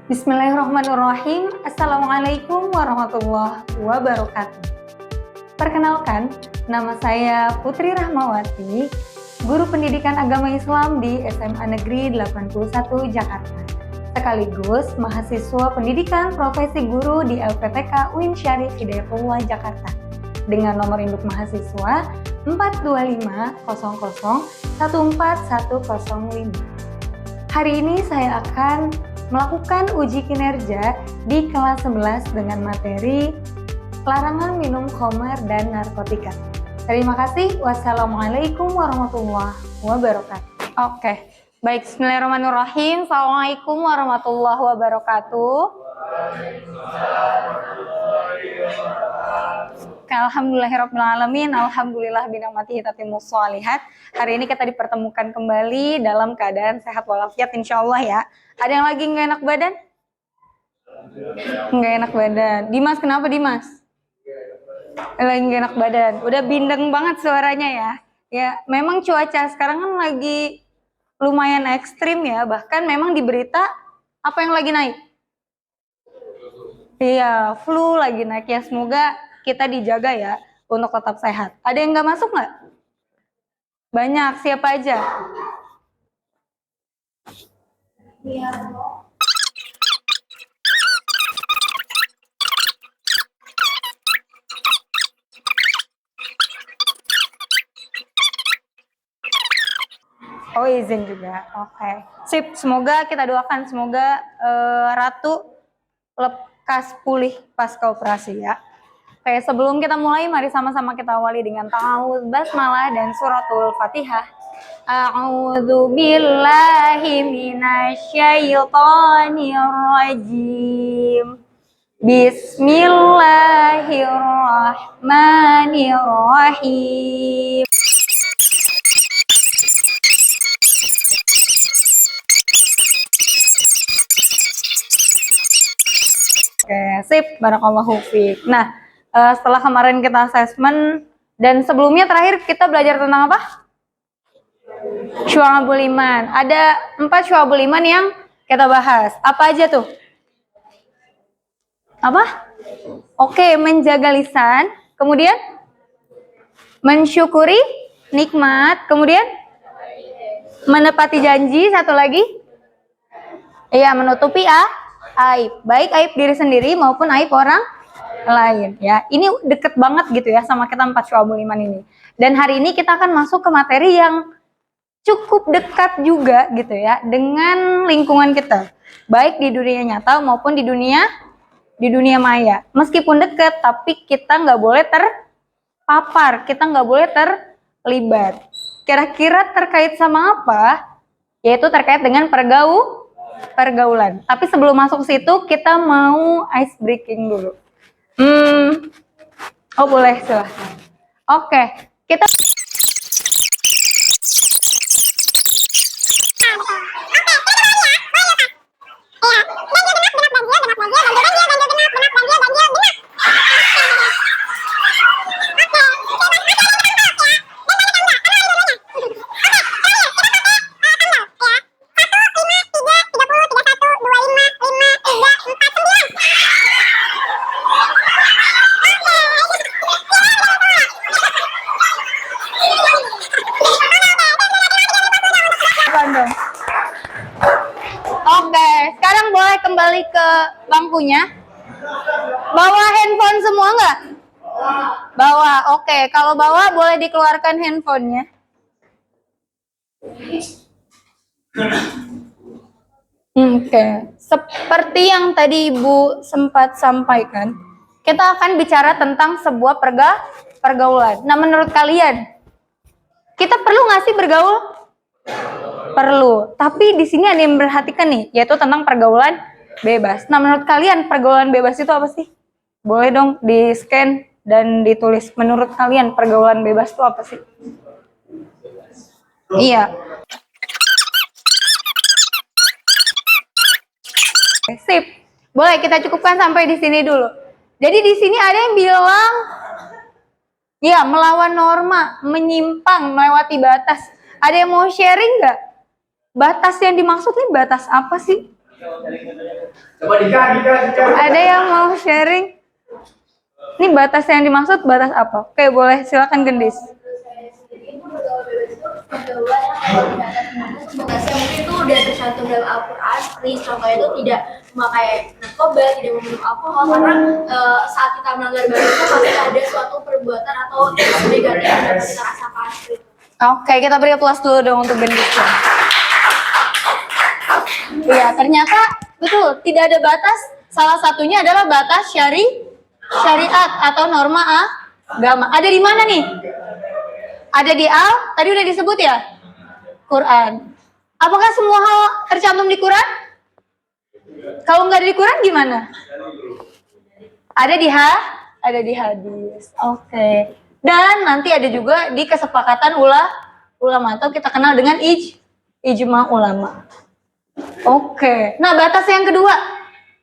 Bismillahirrahmanirrahim. Assalamualaikum warahmatullahi wabarakatuh. Perkenalkan, nama saya Putri Rahmawati, guru pendidikan agama Islam di SMA Negeri 81 Jakarta, sekaligus mahasiswa pendidikan profesi guru di LPTK UIN Syarif Hidayatullah Jakarta, dengan nomor induk mahasiswa 42500141105. Hari ini saya akan melakukan uji kinerja di kelas 11 dengan materi larangan minum khamar dan narkotika. Terima kasih. Wassalamualaikum warahmatullahi wabarakatuh. Oke, baik. Bismillahirrahmanirrahim. Assalamualaikum warahmatullahi wabarakatuh. Alhamdulillahirrahmanirrahim. Alhamdulillah binamatihi tatimmus sholihat. Hari ini kita dipertemukan kembali dalam keadaan sehat walafiat insyaallah ya. Ada yang lagi nggak enak badan? Nggak enak badan. Dimas, kenapa Dimas? Lagi nggak enak badan. Udah bindeng banget suaranya ya. Ya, memang cuaca sekarang kan lagi lumayan ekstrim ya. Bahkan memang di berita apa yang lagi naik? Iya, flu lagi naik ya. Semoga kita dijaga ya untuk tetap sehat. Ada yang nggak masuk nggak? Banyak. Siapa aja? Iya. Oh, izin juga. Oke. Sip, semoga kita doakan semoga Ratu lekas pulih pasca operasi ya. Oke, sebelum kita mulai mari sama-sama kita awali dengan ta'awudz basmalah dan suratul Fatihah. A'udzu billahi minasyaitonir rajim. Bismillahirrahmanirrahim. Oke, sip, barakallahu fiik. Nah, setelah kemarin kita assessment dan sebelumnya terakhir kita belajar tentang apa? Syu'abul iman. Ada 4 syu'abul iman yang kita bahas. Apa aja tuh? Apa? Oke, menjaga lisan, kemudian mensyukuri nikmat, kemudian menepati janji, satu lagi? Iya, menutupi aib. Baik aib diri sendiri maupun aib orang lain ya. Ini deket banget gitu ya sama kita 4 syu'abul iman ini. Dan hari ini kita akan masuk ke materi yang cukup dekat juga gitu ya dengan lingkungan kita, baik di dunia nyata maupun di dunia maya. Meskipun dekat, tapi kita nggak boleh terpapar, kita nggak boleh terlibat. Kira-kira terkait sama apa? Yaitu terkait dengan pergaulan. Tapi sebelum masuk ke situ, kita mau ice breaking dulu. Oh boleh, silahkan. Oke, kita Oke, sekarang boleh kembali ke bangkunya. Bawa handphone semua nggak? Bawa, oke. Kalau bawa boleh dikeluarkan handphonenya. Oke, seperti yang tadi Ibu sempat sampaikan, kita akan bicara tentang sebuah pergaulan. Nah, menurut kalian, kita perlu nggak sih bergaul? Perlu, tapi di sini ada yang memperhatikan nih, yaitu tentang pergaulan bebas. Nah, menurut kalian pergaulan bebas itu apa sih? Boleh dong di-scan dan ditulis. Menurut kalian pergaulan bebas itu apa sih? Iya. Sip. Boleh kita cukupkan sampai di sini dulu. Jadi di sini ada yang bilang, ya melawan norma, menyimpang, melewati batas. Ada yang mau sharing nggak? Batas yang dimaksud nih batas apa sih? Ada yang mau sharing? Ini batas yang dimaksud batas apa? Oke, boleh, silakan Gendis. Batasnya mungkin itu udah tercantum dalam Al-Quran, seperti contohnya itu tidak memakai narkoba, tidak meminum alkohol, karena saat kita melanggar batas itu pasti ada suatu perbuatan atau negatif yang dapat kita rasakan. Oke, kita beri aplaus dulu dong untuk Gendis. Iya, ternyata betul, tidak ada batas. Salah satunya adalah batas syariat atau norma agama. Ada di mana nih? Ada di tadi udah disebut ya? Quran. Apakah semua hal tercantum di Quran? Kalau nggak ada di Quran gimana? Ada di hadis. Oke. Dan nanti ada juga di kesepakatan ulama atau kita kenal dengan ijma ulama. Oke. Nah, batas yang kedua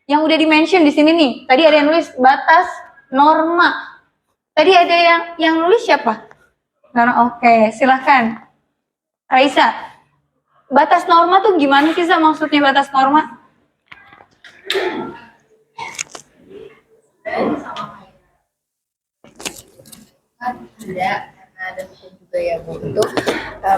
yang udah di-mention di sini nih. Tadi ada yang nulis batas norma. Tadi ada yang nulis siapa? Oke, silahkan. Raisa. Batas norma tuh gimana sih maksudnya batas norma? Ada hukum juga ya Bu, itu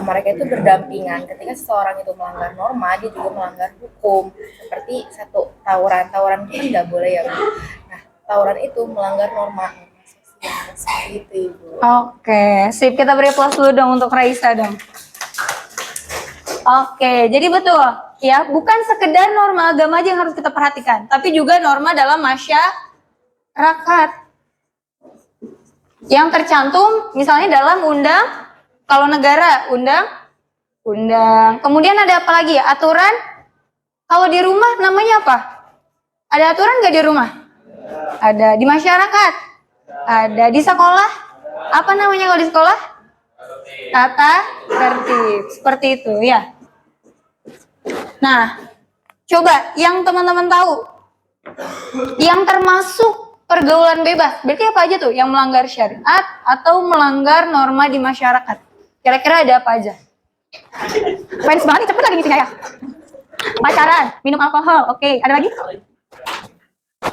mereka itu berdampingan. Ketika seseorang itu melanggar norma, dia juga melanggar hukum. Seperti satu tawuran itu kan nggak boleh ya Bu. Nah, tawuran itu melanggar norma sosial seperti itu Ibu. Oke, sip, kita beri aplaus dulu dong untuk Raisa dong. Oke, jadi betul ya, bukan sekedar norma agama aja yang harus kita perhatikan, tapi juga norma dalam masyarakat. Yang tercantum misalnya dalam kalau negara undang. Kemudian ada apa lagi ya? Aturan. Kalau di rumah namanya apa? Ada aturan nggak di rumah? Ada. Di masyarakat? Ada. Di sekolah? Apa namanya kalau di sekolah? Tata tertib. Seperti itu ya. Nah, coba yang teman-teman tahu, yang termasuk pergaulan bebas, berarti apa aja tuh yang melanggar syariat atau melanggar norma di masyarakat? Kira-kira ada apa aja? Fans banget nih, cepet lagi ngisinya ya. Pacaran, minum alkohol, oke. Ada lagi?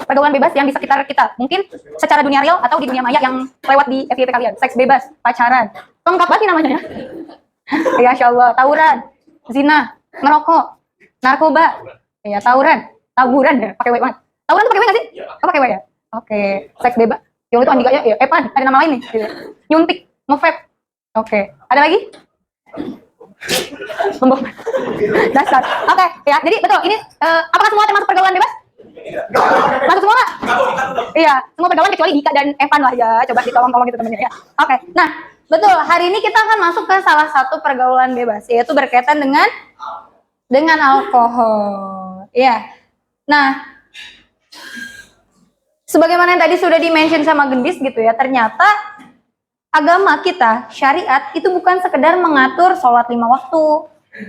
Pergaulan bebas yang di sekitar kita, mungkin secara dunia real atau di dunia maya yang lewat di FYP kalian. Seks bebas, pacaran, lengkap banget nih namanya ya. Ya Masya Allah, tawuran, zina, ngerokok, narkoba, ya taburan ya, pakai W banget. Tawuran tuh pakai W nggak sih? Oh, pakai W ya? Oke, seks bebas. Yang itu Andika ya, Evan, ada nama lain nih. Gitu. Nyuntik, nge-vape. Oke, ada lagi? Pembohongan. Dasar. Oke, ya. Jadi betul, ini apakah semua termasuk pergaulan bebas? Masuk semua nggak? Iya, semua pergaulan kecuali Dika dan Evan lah ya. Coba ditolong-tolong gitu temennya ya. Oke, nah betul. Hari ini kita akan masuk ke salah satu pergaulan bebas, yaitu berkaitan dengan alkohol. Iya. Nah, sebagaimana yang tadi sudah di-mention sama Gendis gitu ya, ternyata agama kita, syariat, itu bukan sekedar mengatur sholat 5 waktu,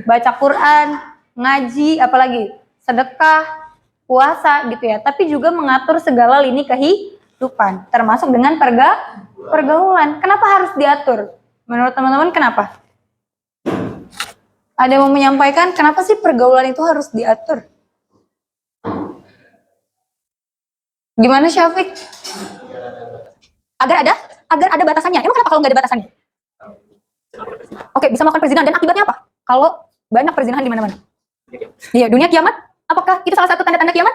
baca Quran, ngaji, apalagi sedekah, puasa gitu ya, tapi juga mengatur segala lini kehidupan, termasuk dengan pergaulan. Kenapa harus diatur? Menurut teman-teman kenapa? Ada yang mau menyampaikan kenapa sih pergaulan itu harus diatur? Gimana Syafiq? Agar ada batasannya. Emang kenapa kalau nggak ada batasannya? Oke, bisa melakukan perzinahan dan akibatnya apa? Kalau banyak perzinahan di mana-mana. Iya, dunia kiamat. Apakah itu salah satu tanda-tanda kiamat?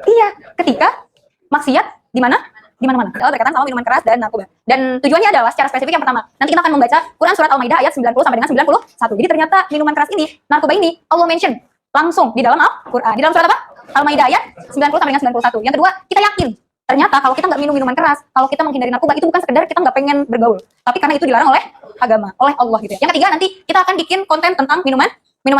Iya, ketika maksiat di mana-mana. Kalau berkaitan sama minuman keras dan narkoba. Dan tujuannya adalah secara spesifik yang pertama. Nanti kita akan membaca Quran surat Al-Maidah ayat 90 sampai dengan 91. Jadi ternyata minuman keras ini, narkoba ini Allah mention langsung di dalam Al-Quran. Di dalam surat apa? Al-Maidah ayat 90 sampai dengan 91. Yang kedua, kita yakin ternyata kalau kita nggak minum minuman keras, kalau kita menghindari narkoba, itu bukan sekedar kita nggak pengen bergaul, tapi karena itu dilarang oleh agama, oleh Allah gitu ya. Yang ketiga, nanti kita akan bikin konten tentang minuman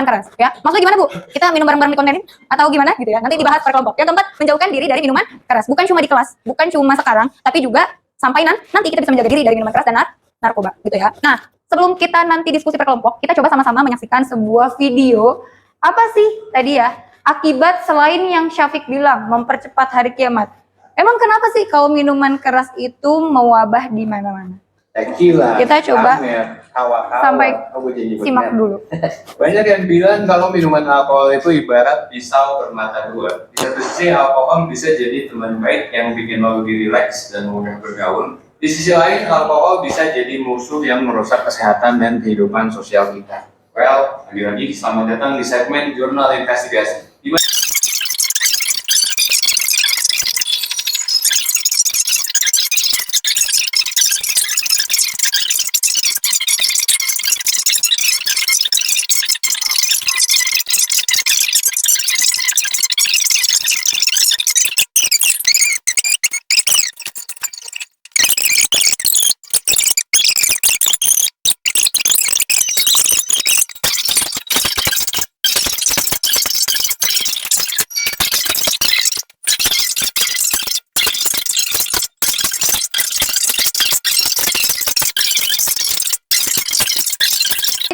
keras ya. Maksudnya gimana Bu? Kita minum bareng-bareng di kontenin atau gimana gitu ya? Nanti dibahas per kelompok. Yang keempat, menjauhkan diri dari minuman keras, bukan cuma di kelas, bukan cuma sekarang, tapi juga sampai nanti kita bisa menjaga diri dari minuman keras dan narkoba gitu ya. Nah, sebelum kita nanti diskusi per kelompok, kita coba sama-sama menyaksikan sebuah video. Apa sih tadi ya akibat selain yang Syafiq bilang mempercepat hari kiamat? Emang kenapa sih kalau minuman keras itu mewabah di mana-mana? tequila, Kita coba amer, kawa-kawa. sampai Aku jadi simak benar. dulu. Banyak yang bilang kalau minuman alkohol itu ibarat pisau bermata dua. Di satu sisi alkohol bisa jadi teman baik yang bikin lo lebih rileks dan mudah bergaul. Di sisi lain alkohol bisa jadi musuh yang merusak kesehatan dan kehidupan sosial kita. Well, lagi-lagi selamat datang di segmen Jurnal Investigasi.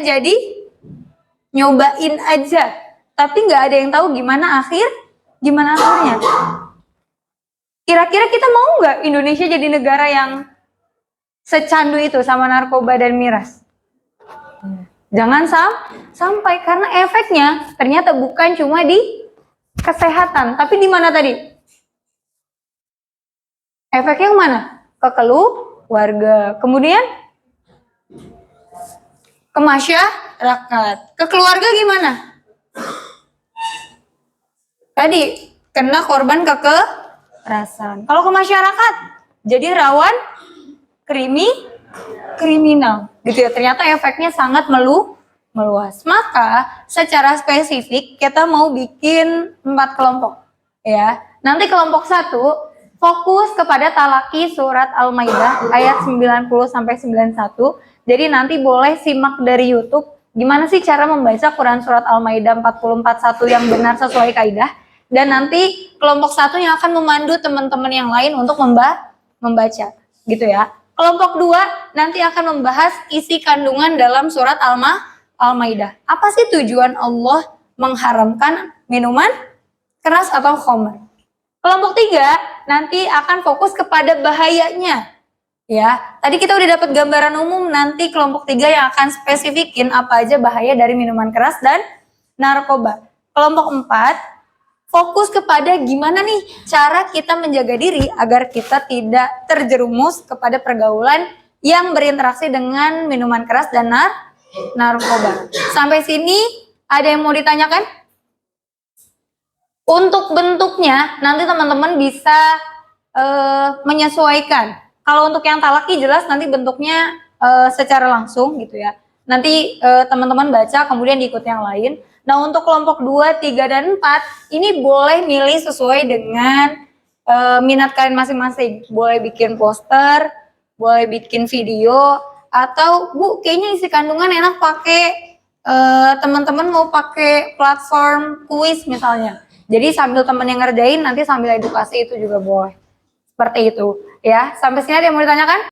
Jadi nyobain aja, tapi nggak ada yang tahu gimana akhirnya. Kira-kira kita mau nggak Indonesia jadi negara yang secandu itu sama narkoba dan miras? Jangan sampai, karena efeknya ternyata bukan cuma di kesehatan, tapi di mana tadi? Efeknya kemana? Ke keluarga, kemudian ke masyarakat, ke keluarga gimana? Tadi kena korban kekerasan. Kalau ke masyarakat jadi rawan kriminal, gitu ya. Ternyata efeknya sangat meluas. Maka secara spesifik kita mau bikin 4 kelompok, ya. Nanti kelompok 1 fokus kepada talaki surat Al-Maidah ayat 90 sampai 91. Jadi nanti boleh simak dari YouTube gimana sih cara membaca Quran surat Al-Maidah 44:1 yang benar sesuai kaidah. Dan nanti kelompok 1 yang akan memandu teman-teman yang lain untuk membaca, gitu ya. Kelompok 2 nanti akan membahas isi kandungan dalam surat Al-Maidah. Apa sih tujuan Allah mengharamkan minuman keras atau khamr? Kelompok 3 nanti akan fokus kepada bahayanya. Ya, tadi kita udah dapat gambaran umum, nanti kelompok 3 yang akan spesifikin apa aja bahaya dari minuman keras dan narkoba. Kelompok 4 fokus kepada gimana nih cara kita menjaga diri agar kita tidak terjerumus kepada pergaulan yang berinteraksi dengan minuman keras dan narkoba. Sampai sini ada yang mau ditanyakan? Untuk bentuknya nanti teman-teman bisa menyesuaikan. Kalau untuk yang talaki jelas nanti bentuknya secara langsung gitu ya. Nanti teman-teman baca kemudian diikut yang lain. Nah untuk kelompok 2, 3, dan 4 ini boleh milih sesuai dengan minat kalian masing-masing. Boleh bikin poster, boleh bikin video, atau Bu kayaknya isi kandungan enak pakai teman-teman mau pakai platform kuis misalnya. Jadi sambil teman yang ngerjain nanti sambil edukasi itu juga boleh. Seperti itu ya. Sampai sini ada yang mau ditanyakan?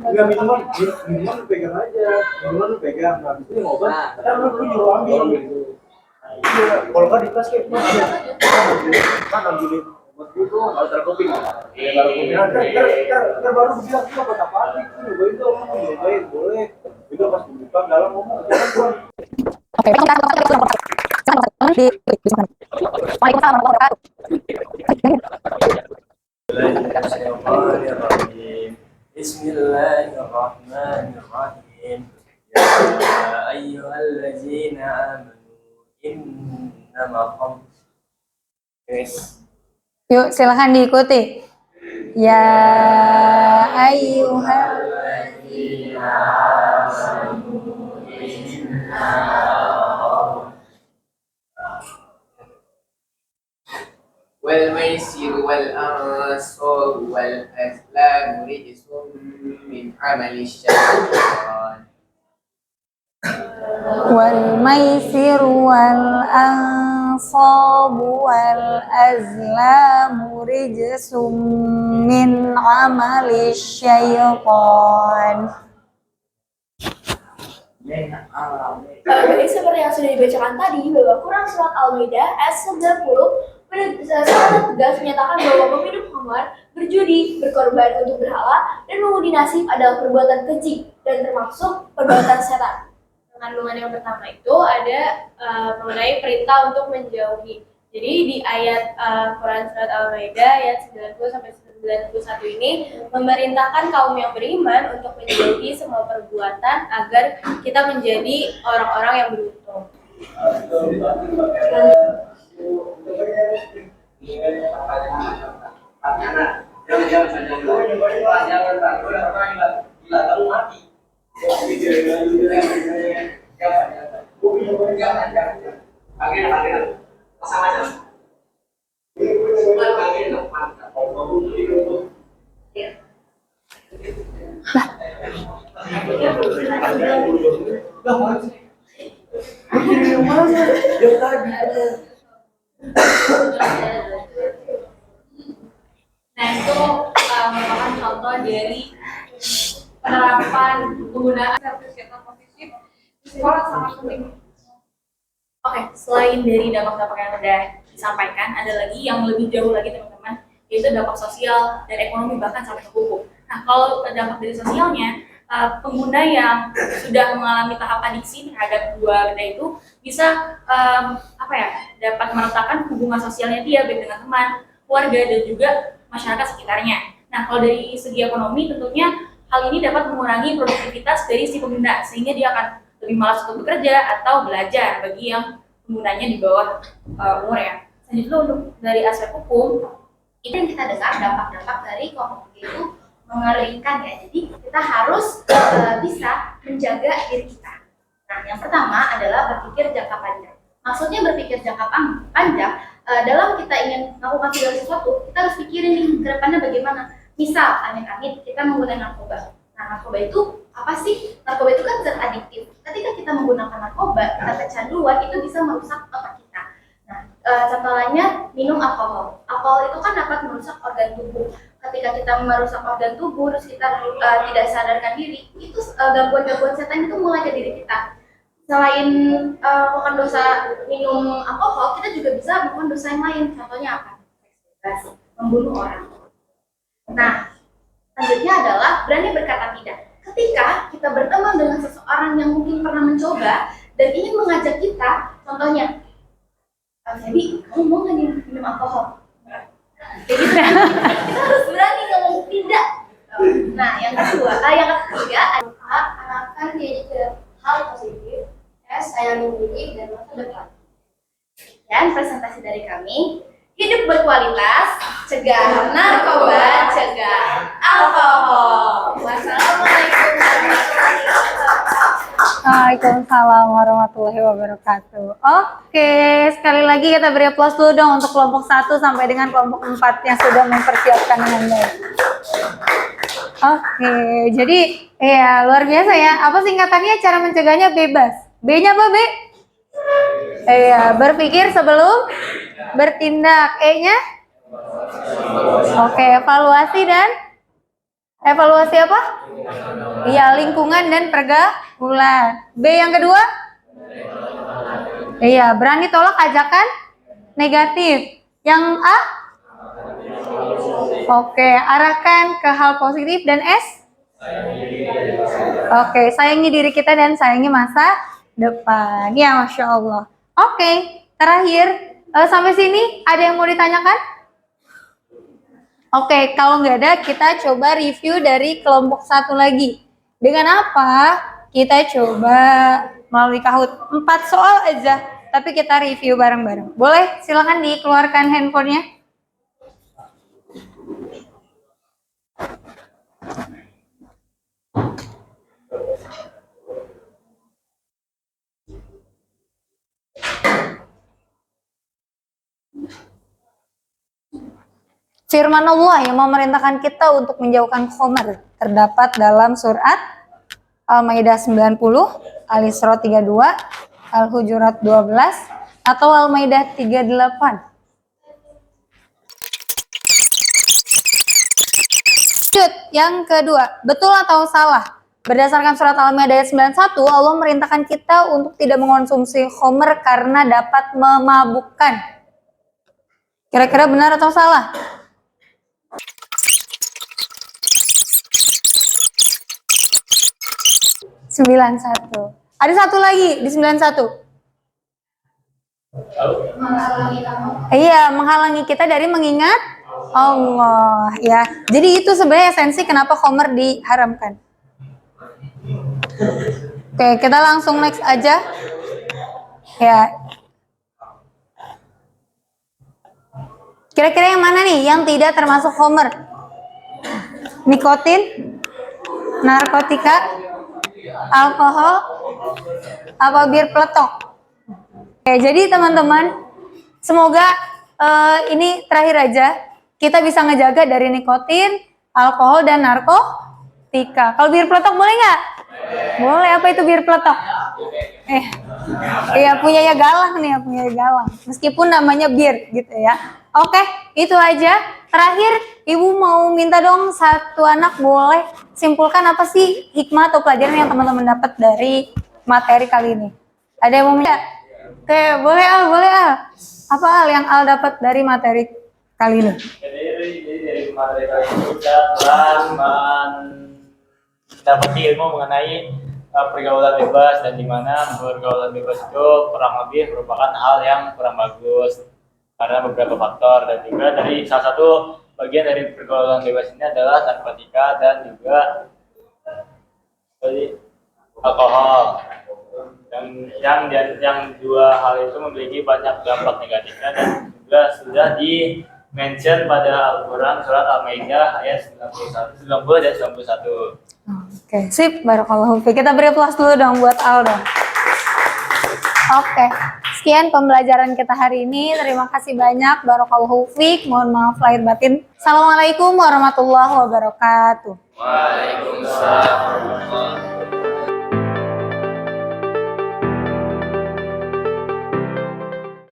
Enggak minuman lu pegang aja. Minuman lu pegang. Nah, habis itu yang obat, kan lu nyuruh ambil. Iya, kalau nggak di tas kayak gimana? Kan ambilin obat itu nggak terkoping. Ya nggak terkoping. Ntar baru bilang itu obat apaan nih? Nyobain dong, nyobain boleh. Itu pas dibuka dalam ngomong jangan buang. Bismillahirrahmanirrahim. Bismillahirrahmanirrahim. Ya ayyuhallazina amanu innama khamr. Yes. Yuk, silahkan diikuti. Ya ayyuhalladzina Wal maisir wal ansab wal azlam rijsun min amali syaitan. wal maisir wal ansab wal azlam rijsum min amali syaitan. Jadi seperti yang sudah dibacakan tadi bahwa Quran Surat Al-Maidah ayat 90 secara tegas menyatakan bahwa meminum khamar, berjudi, berkorban untuk berhala, dan mengundi nasib adalah perbuatan keji dan termasuk perbuatan setan. Kandungan yang pertama itu ada mengenai perintah untuk menjauhi. Jadi di ayat Quran Surat Al-Maidah ayat 90 sampai 91 ini memerintahkan kaum yang beriman untuk menjauhi semua perbuatan agar kita menjadi orang-orang yang beruntung. Nah itu merupakan contoh dari penerapan penggunaan kesehatan positif di sekolah sangat penting. Oke, selain dari dampak-dampak yang sudah disampaikan, ada lagi yang lebih jauh lagi teman-teman, yaitu dampak sosial dan ekonomi bahkan sampai ke hukum. Nah kalau dampak dari sosialnya, pengguna yang sudah mengalami tahap adiksi terhadap dua benda itu bisa dapat meletakkan hubungan sosialnya dia baik dengan teman, keluarga dan juga masyarakat sekitarnya. Nah kalau dari segi ekonomi tentunya hal ini dapat mengurangi produktivitas dari si pengguna sehingga dia akan lebih malas untuk bekerja atau belajar bagi yang penggunanya di bawah umur ya. Selanjutnya untuk dari aspek hukum itu yang kita dengar dampak-dampak dari komunikasi itu mengerikan ya. Jadi kita harus bisa menjaga diri kita. Nah, yang pertama adalah berpikir jangka panjang. Maksudnya berpikir jangka panjang dalam kita ingin melakukan segala sesuatu, kita harus pikirin nih ke depannya bagaimana. Misal, amit-amit kita menggunakan narkoba. Nah, narkoba itu apa sih? Narkoba itu kan zat adiktif. Ketika kita menggunakan narkoba, kita kecanduan itu bisa merusak otak kita. Nah, contoh lainnya minum alkohol. Alkohol itu kan dapat merusak organ tubuh. Ketika kita merusak organ tubuh, terus kita tidak sadarkan diri, itu gangguan-gangguan setan itu mulai ke diri kita. Selain melakukan dosa minum alkohol, kita juga bisa melakukan dosa yang lain. Contohnya apa? Seks bebas, membunuh orang. Nah, selanjutnya adalah berani berkata tidak. Ketika kita berteman dengan seseorang yang mungkin pernah mencoba dan ingin mengajak kita, contohnya, jadi kamu mau nggak minum alkohol? Jadi kita harus berani ngomong tidak. Nah, yang ketiga adalah akan diajak hal positif, sayang diri dan masa depan. Dan presentasi dari kami, hidup berkualitas, cegah narkoba, cegah alkohol. Wassalamualaikum warahmatullahi wabarakatuh. Waalaikumsalam warahmatullahi wabarakatuh. Oke, sekali lagi kita beri aplaus dulu dong untuk kelompok 1 sampai dengan kelompok 4 yang sudah mempersiapkan dengan baik. Oke, jadi ya luar biasa ya. Apa singkatannya? Cara mencegahnya bebas. B-nya apa, B? Iya, berpikir sebelum bertindak. E-nya? Oke, evaluasi dan Evaluasi apa? Iya, lingkungan dan pergaulan. B yang kedua? Iya, berani tolak ajakan negatif. Yang A? Oke, arahkan ke hal positif. Dan S? Oke, sayangi diri kita dan sayangi masa depan. Ya, Masya Allah. Oke, terakhir. Sampai sini ada yang mau ditanyakan? Oke, kalau nggak ada, kita coba review dari kelompok satu lagi. Dengan apa? Kita coba melalui Kahoot. 4 soal aja, tapi kita review bareng-bareng. Boleh? Silakan dikeluarkan handphonenya. Firman Allah yang memerintahkan kita untuk menjauhkan khomer terdapat dalam surat Al-Maidah 90, Al-Isra 32, Al-Hujurat 12, atau Al-Maidah 38. Lanjut, yang kedua, betul atau salah? Berdasarkan surat Al-Maidah ayat 91, Allah merintahkan kita untuk tidak mengonsumsi khomer karena dapat memabukkan. Kira-kira benar atau salah? Sembilan satu. Ada satu lagi di 91. Iya, menghalangi kita dari mengingat Allah. Ya, jadi itu sebenarnya esensi kenapa khomer diharamkan. Oke, kita langsung next aja. Ya. Kira-kira yang mana nih yang tidak termasuk khomer? Nikotin, narkotika, alkohol, apa bir peletok? Oke, jadi teman-teman, semoga ini terakhir aja kita bisa ngejaga dari nikotin, alkohol, dan narkotika. Kalau bir peletok boleh nggak? Boleh. Apa itu bir peletok? Iya, punyanya Galang nih, punya Galang. Meskipun namanya bir gitu ya. Oke, itu aja. Terakhir, Ibu mau minta dong satu anak boleh simpulkan apa sih hikmah atau pelajaran yang teman-teman dapat dari materi kali ini. Ada yang mau minta? Oke, boleh Al, boleh Al. Apa Al yang Al dapat dari materi kali ini? Jadi dari materi kali ini kita telah mendapati ilmu mengenai pergaulan bebas dan di mana pergaulan bebas itu kurang lebih merupakan hal yang kurang bagus karena beberapa faktor, dan juga dari salah satu bagian dari pergaulan bebas ini adalah narkotika dan juga alkohol. Yang dua hal itu memiliki banyak dampak negatifnya dan juga sudah di-mention pada Al-Quran surat Al-Maidah ayat 90 dan 91. Oke, sip, barakallahu fiik. Kita beri aplaus dulu dong buat Al dong. Oke, sekian pembelajaran kita hari ini. Terima kasih banyak, barakallahu fiik. Mohon maaf lahir batin. Assalamualaikum warahmatullahi wabarakatuh. Waalaikumsalam.